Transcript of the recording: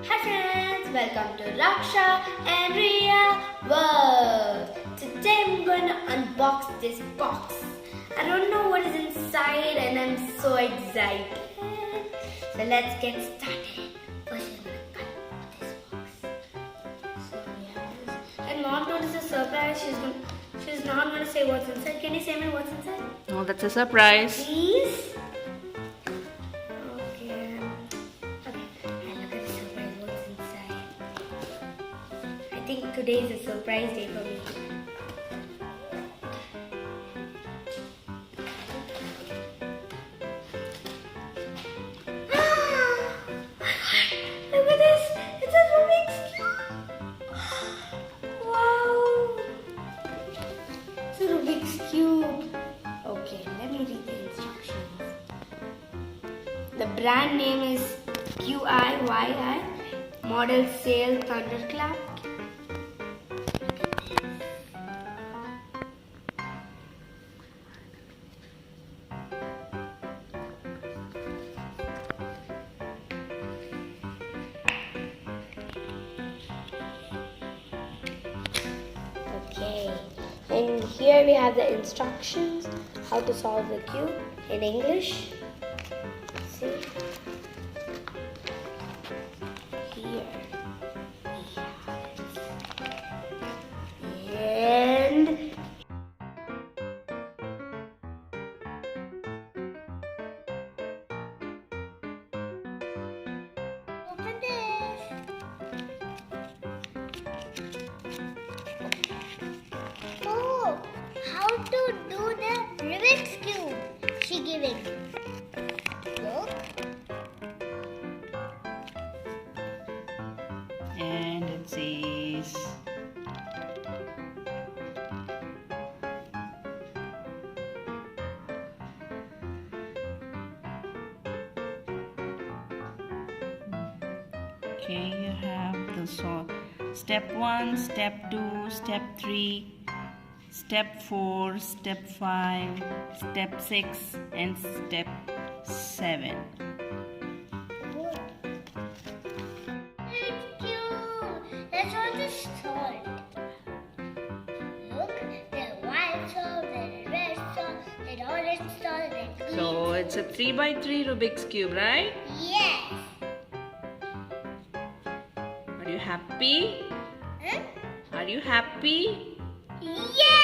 Hi friends, welcome to Raksha and Riya World. Today I'm going to unbox this box. I don't know what is inside and I'm so excited. So let's get started. First I'm going to cut this box. So yeah, and Mom told us a surprise. She's not going to say what's inside. Can you say me what's inside? Oh, that's a surprise. Please? Okay. Okay, look at the surprise. What's inside? I think today is a surprise day for me. Look at this! It's a Rubik's Cube! Wow! It's a Rubik's Cube. Okay, let me read the instructions. The brand name is QIYI. Model Sail Thunderclap. Okay, and here we have the instructions how to solve the cube in English. See, here we have it. And open this. Oh, how to do the Rubik's Cube she giving. Look. And it says okay, you have the step 1, step 2, step 3, step 4, step 5, step 6 and step 7. It's cute. Let's all just solve. Look, there's white solve, there's red solve, there's orange solve, there's green. So it's a 3x3 Rubik's Cube, right? Yes. Are you happy? Huh? Are you happy? Yes.